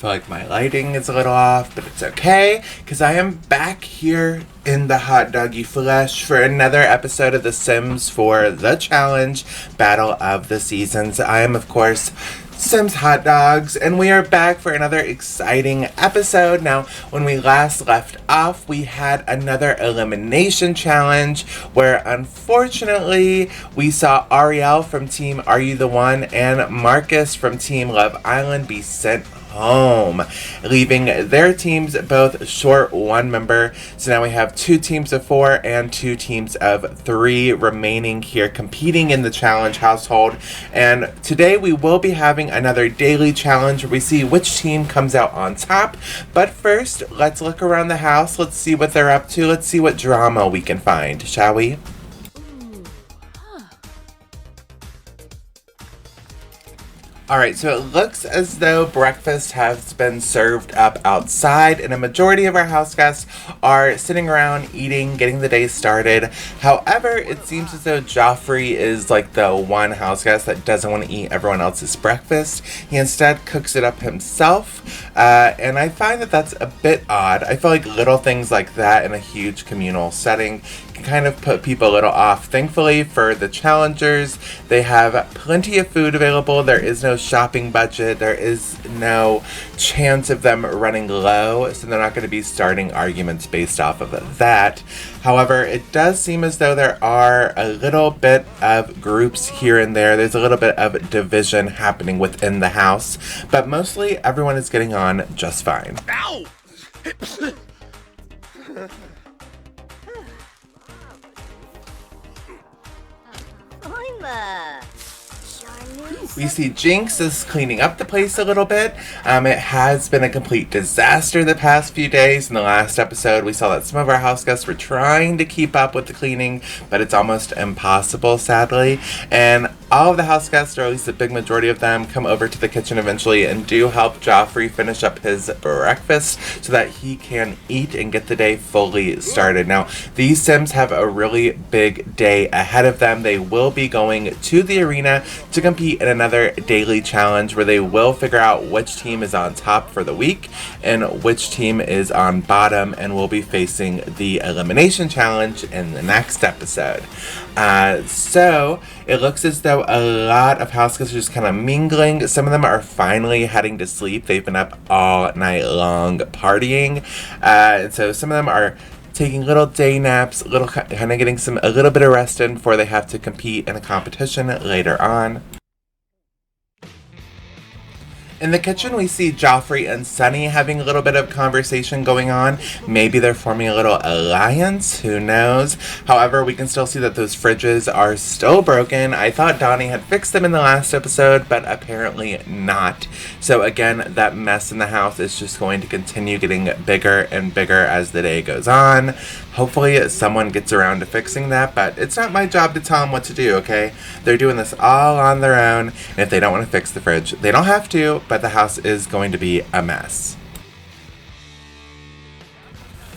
feel like my lighting is a little off, but it's okay, because I am back here in the hot doggy flesh for another episode of The Sims for the challenge Battle of the Seasons. I am, of course, Sims Hot Dogs, and we are back for another exciting episode. Now, when we last left off, we had another elimination challenge where, unfortunately, we saw Ariel from Team Are You the One and Marcus from Team Love Island be sent home, leaving their teams both short one member. So now we have 2 teams of 4 and 2 teams of 3 remaining here competing in the challenge household. And today we will be having another daily challenge where we see which team comes out on top. But first, let's look around the house. Let's see what they're up to. Let's see what drama we can find, shall we? Alright, so it looks as though breakfast has been served up outside, and a majority of our house guests are sitting around eating, getting the day started. However, it seems as though Joffrey is like the one house guest that doesn't want to eat everyone else's breakfast. He instead cooks it up himself, and I find that that's a bit odd. I feel like little things like that in a huge communal setting can kind of put people a little off. Thankfully for the challengers, they have plenty of food available. There is no shopping budget. There is no chance of them running low, so they're not going to be starting arguments based off of that. However, it does seem as though there are a little bit of groups here and there. There's a little bit of division happening within the house, but mostly everyone is getting on just fine. Ow! We see Jinx is cleaning up the place a little bit. It has been a complete disaster the past few days. In the last episode, we saw that some of our house guests were trying to keep up with the cleaning, but it's almost impossible, sadly. And all of the house guests, or at least a big majority of them, come over to the kitchen eventually and do help Joffrey finish up his breakfast so that he can eat and get the day fully started. Now, these Sims have a really big day ahead of them. They will be going to the arena to compete in another daily challenge where they will figure out which team is on top for the week and which team is on bottom, and will be facing the elimination challenge in the next episode. So it looks as though a lot of house guests are just kind of mingling. Some of them are finally heading to sleep. They've been up all night long partying, and so some of them are taking little day naps, kind of getting a little bit of rest in before they have to compete in a competition later on. In the kitchen, we see Joffrey and Sunny having a little bit of conversation going on. Maybe they're forming a little alliance, who knows? However, we can still see that those fridges are still broken. I thought Donnie had fixed them in the last episode, but apparently not. So again, that mess in the house is just going to continue getting bigger and bigger as the day goes on. Hopefully someone gets around to fixing that, but it's not my job to tell them what to do, okay? They're doing this all on their own, and if they don't want to fix the fridge, they don't have to, but the house is going to be a mess.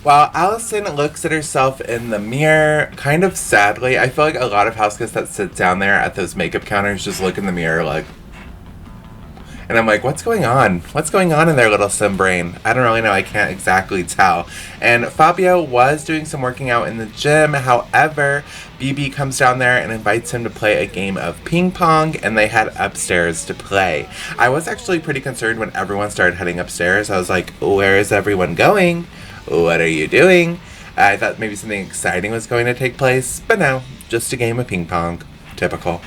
While Allison looks at herself in the mirror, kind of sadly, I feel like a lot of house guests that sit down there at those makeup counters just look in the mirror like, and I'm like, what's going on? What's going on in their little sim brain? I don't really know. I can't exactly tell. And Fabio was doing some working out in the gym. However, BB comes down there and invites him to play a game of ping pong, and they head upstairs to play. I was actually pretty concerned when everyone started heading upstairs. I was like, where is everyone going? What are you doing? I thought maybe something exciting was going to take place, but no, just a game of ping pong. Typical.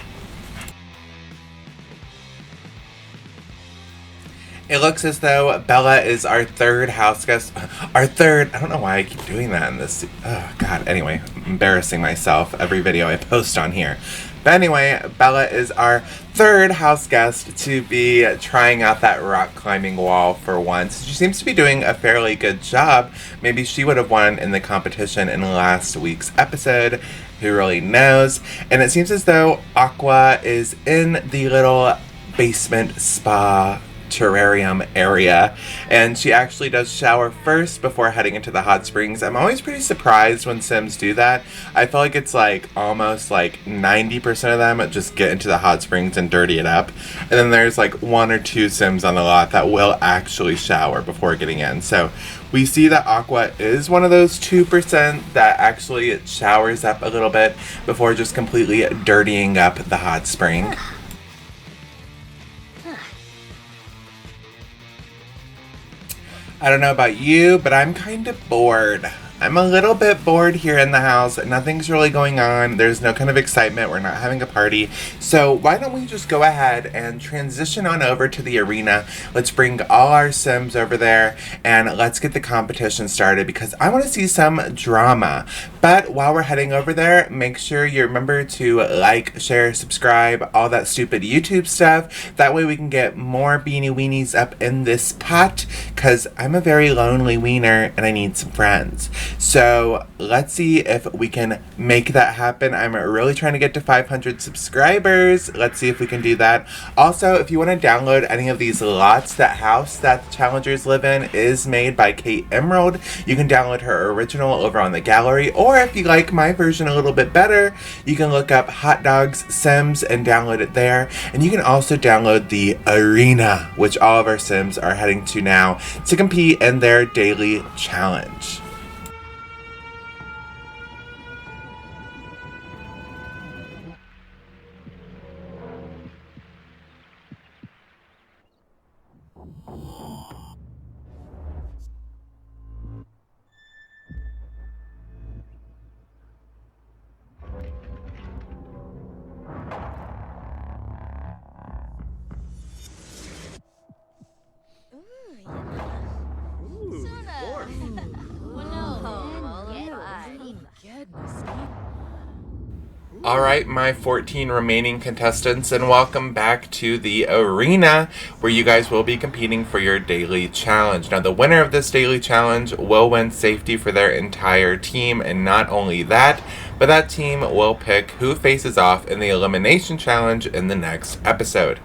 It looks as though Bella is our third house guest. I don't know why I keep doing that in this. Oh, God. Anyway, I'm embarrassing myself every video I post on here. But anyway, Bella is our third house guest to be trying out that rock climbing wall for once. She seems to be doing a fairly good job. Maybe she would have won in the competition in last week's episode. Who really knows? And it seems as though Aqua is in the little basement spa terrarium area. And she actually does shower first before heading into the hot springs. I'm always pretty surprised when Sims do that. I feel like it's like almost like 90% of them just get into the hot springs and dirty it up. And then there's like 1 or 2 Sims on the lot that will actually shower before getting in. So we see that Aqua is one of those 2% that actually showers up a little bit before just completely dirtying up the hot spring. I don't know about you, but I'm kind of bored. I'm a little bit bored here in the house. Nothing's really going on. There's no kind of excitement. We're not having a party. So why don't we just go ahead and transition on over to the arena. Let's bring all our Sims over there and let's get the competition started because I want to see some drama. But while we're heading over there, make sure you remember to like, share, subscribe, all that stupid YouTube stuff. That way we can get more beanie weenies up in this pot because I'm a very lonely wiener and I need some friends. So let's see if we can make that happen. I'm really trying to get to 500 subscribers. Let's see if we can do that. Also, if you want to download any of these lots, that house that the challengers live in is made by Kate Emerald. You can download her original over on the gallery, or if you like my version a little bit better, you can look up HotdogsSims and download it there. And you can also download the arena, which all of our Sims are heading to now to compete in their daily challenge. Alright, my 14 remaining contestants, and welcome back to the arena where you guys will be competing for your daily challenge. Now, the winner of this daily challenge will win safety for their entire team, and not only that, but that team will pick who faces off in the elimination challenge in the next episode.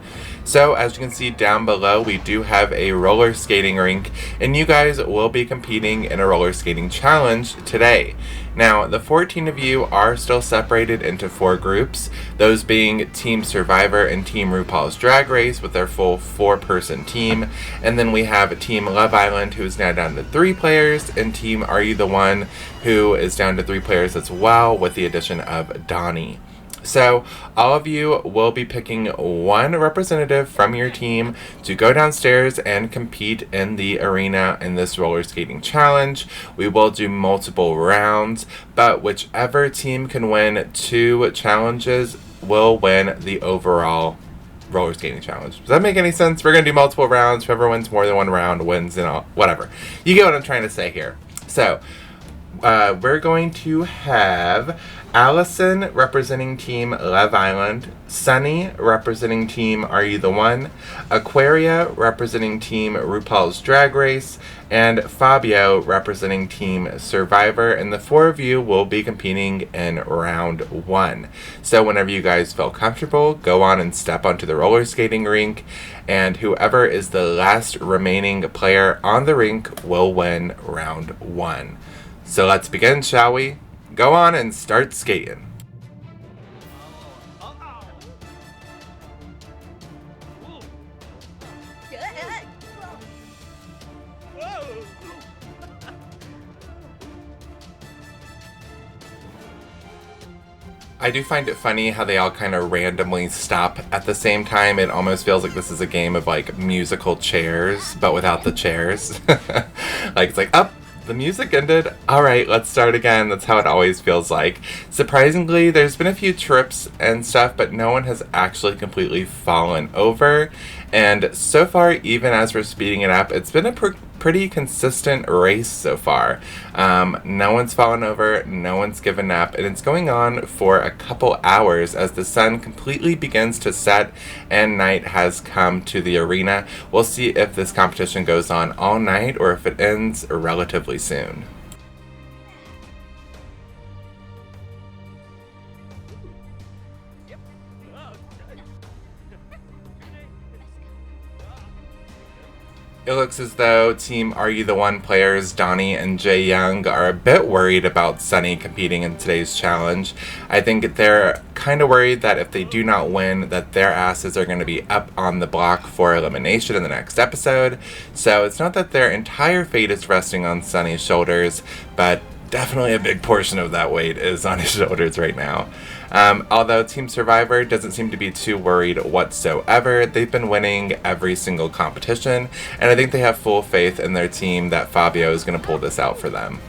So, as you can see down below, we do have a roller skating rink, and you guys will be competing in a roller skating challenge today. Now, the 14 of you are still separated into 4 groups, those being Team Survivor and Team RuPaul's Drag Race with their full 4-person team. And then we have Team Love Island, who is now down to 3 players, and Team Are You the One, who is down to 3 players as well, with the addition of Donnie. So, all of you will be picking one representative from your team to go downstairs and compete in the arena in this roller skating challenge. We will do multiple rounds, but whichever team can win 2 challenges will win the overall roller skating challenge. Does that make any sense? We're going to do multiple rounds. Whoever wins more than 1 round wins, and all, whatever. You get what I'm trying to say here. So, we're going to have Allison representing Team Love Island, Sunny representing Team Are You the One, Aquaria representing Team RuPaul's Drag Race, and Fabio representing Team Survivor, and the 4 of you will be competing in round 1. So whenever you guys feel comfortable, go on and step onto the roller skating rink, and whoever is the last remaining player on the rink will win round 1. So let's begin, shall we? Go on and start skating. I do find it funny how they all kind of randomly stop at the same time. It almost feels like this is a game of like musical chairs, but without the chairs. Like it's like, up. The music ended. Alright, let's start again. That's how it always feels like. Surprisingly, there's been a few trips and stuff, but no one has actually completely fallen over. And so far, even as we're speeding it up, it's been a pretty consistent race so far. No one's fallen over, no one's given up, and it's going on for a couple hours as the sun completely begins to set and night has come to the arena. We'll see if this competition goes on all night or if it ends relatively soon. It looks as though Team Are You the One players Donnie and Jae Young are a bit worried about S1E competing in today's challenge. I think they're kind of worried that if they do not win, that their asses are going to be up on the block for elimination in the next episode. So it's not that their entire fate is resting on S1E's shoulders, but definitely a big portion of that weight is on his shoulders right now. Although Team Survivor doesn't seem to be too worried whatsoever. They've been winning every single competition, and I think they have full faith in their team that Fabio is going to pull this out for them.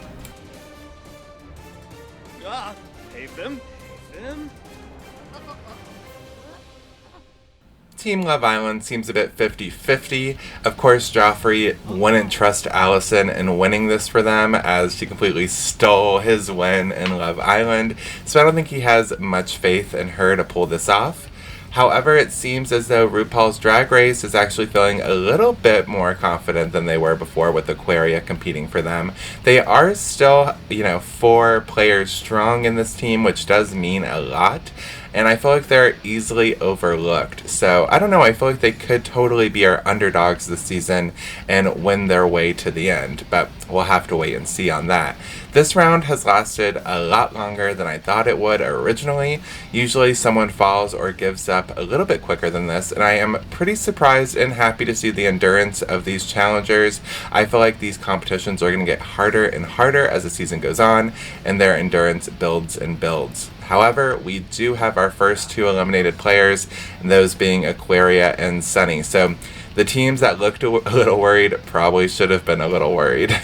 Team Love Island seems a bit 50-50. Of course, Joffrey wouldn't trust Allison in winning this for them, as she completely stole his win in Love Island, so I don't think he has much faith in her to pull this off. However, it seems as though RuPaul's Drag Race is actually feeling a little bit more confident than they were before with Aquaria competing for them. They are still, 4 players strong in this team, which does mean a lot. And I feel like they're easily overlooked. So, I don't know, I feel like they could totally be our underdogs this season and win their way to the end. But we'll have to wait and see on that. This round has lasted a lot longer than I thought it would originally. Usually someone falls or gives up a little bit quicker than this, and I am pretty surprised and happy to see the endurance of these challengers. I feel like these competitions are going to get harder and harder as the season goes on, and their endurance builds and builds. However, we do have our first 2 eliminated players, and those being Aquaria and S1E. So the teams that looked a little worried probably should have been a little worried.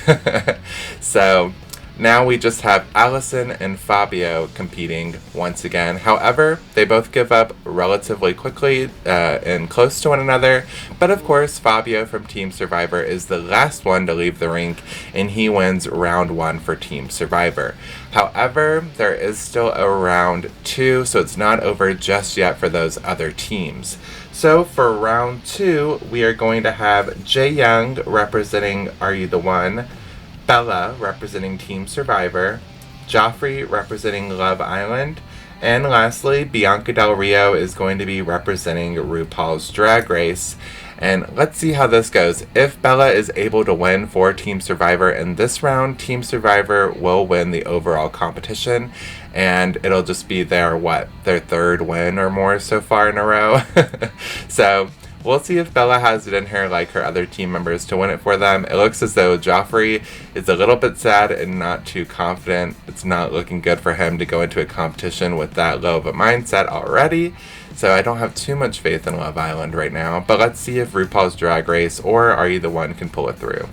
So now we just have Allison and Fabio competing once again. However, they both give up relatively quickly and close to one another. But of course, Fabio from Team Survivor is the last one to leave the rink, and he wins round 1 for Team Survivor. However, there is still a round 2, so it's not over just yet for those other teams. So for round 2, we are going to have Jae Young representing Are You the One, Bella representing Team Survivor, Joffrey representing Love Island, and lastly, Bianca Del Rio is going to be representing RuPaul's Drag Race. And let's see how this goes. If Bella is able to win for Team Survivor in this round, Team Survivor will win the overall competition, and it'll just be their 3rd win or more so far in a row. So we'll see if Bella has it in her like her other team members to win it for them. It looks as though Joffrey is a little bit sad and not too confident. It's not looking good for him to go into a competition with that low of a mindset already. So I don't have too much faith in Love Island right now. But let's see if RuPaul's Drag Race or Are You the One can pull it through.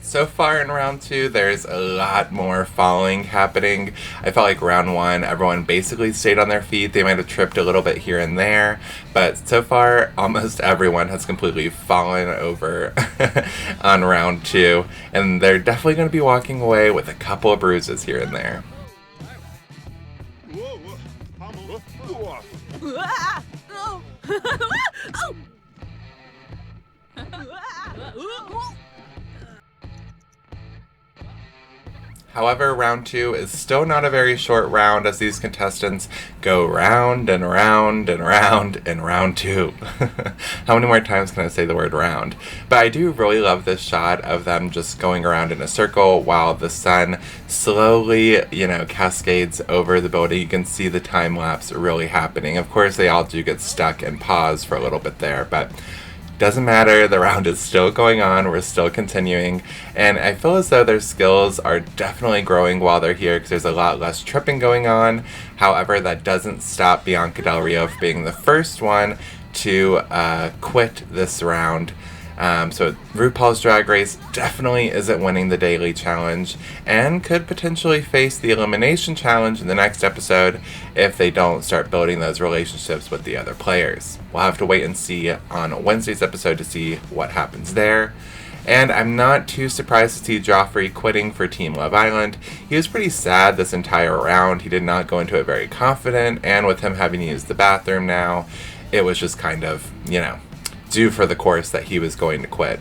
So far in round 2, there's a lot more falling happening. I felt like round 1, everyone basically stayed on their feet. They might have tripped a little bit here and there, but so far, almost everyone has completely fallen over on round 2, and they're definitely going to be walking away with a couple of bruises here and there. However, round 2 is still not a very short round as these contestants go round and round and round in round 2. How many more times can I say the word round? But I do really love this shot of them just going around in a circle while the sun slowly, cascades over the building. You can see the time lapse really happening. Of course, they all do get stuck and pause for a little bit there, but doesn't matter, the round is still going on, we're still continuing, and I feel as though their skills are definitely growing while they're here because there's a lot less tripping going on. However, that doesn't stop Bianca Del Rio from being the first one to quit this round. So RuPaul's Drag Race definitely isn't winning the daily challenge and could potentially face the elimination challenge in the next episode if they don't start building those relationships with the other players. We'll have to wait and see on Wednesday's episode to see what happens there. And I'm not too surprised to see Joffrey quitting for Team Love Island. He was pretty sad this entire round. He did not go into it very confident, and with him having to use the bathroom now, it was just kind of, due for the course that he was going to quit.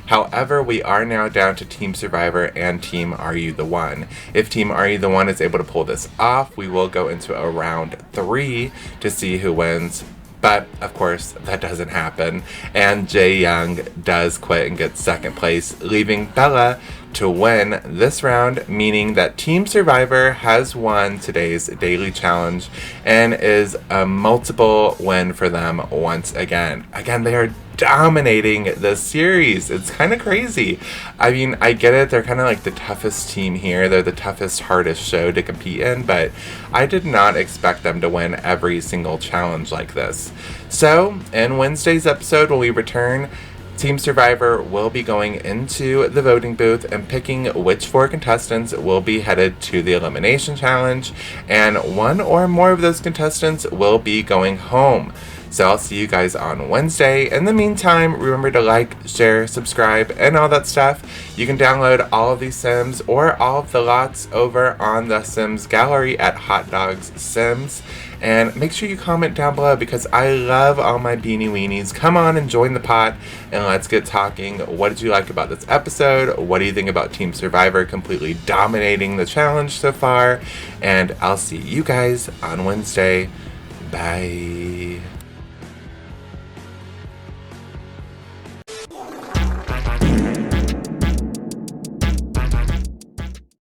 However, we are now down to Team Survivor and Team Are You the One. If Team Are You the One is able to pull this off, we will go into a round 3 to see who wins. But, of course, that doesn't happen. And Jae Young does quit and get second place, leaving Bella to win this round, meaning that Team Survivor has won today's daily challenge and is a multiple win for them once again. Again, they are dominating the series. It's kind of crazy. I mean, I get it. They're kind of like the toughest team here. They're the toughest, hardest show to compete in, but I did not expect them to win every single challenge like this. So, in Wednesday's episode, when we return, Team Survivor will be going into the voting booth and picking which 4 contestants will be headed to the elimination challenge, and 1 or more of those contestants will be going home. So I'll see you guys on Wednesday. In the meantime, remember to like, share, subscribe, and all that stuff. You can download all of these Sims or all of the lots over on the Sims gallery at HotdogsSims. And make sure you comment down below because I love all my beanie weenies. Come on and join the pot and let's get talking. What did you like about this episode? What do you think about Team Survivor completely dominating the challenge so far? And I'll see you guys on Wednesday. Bye.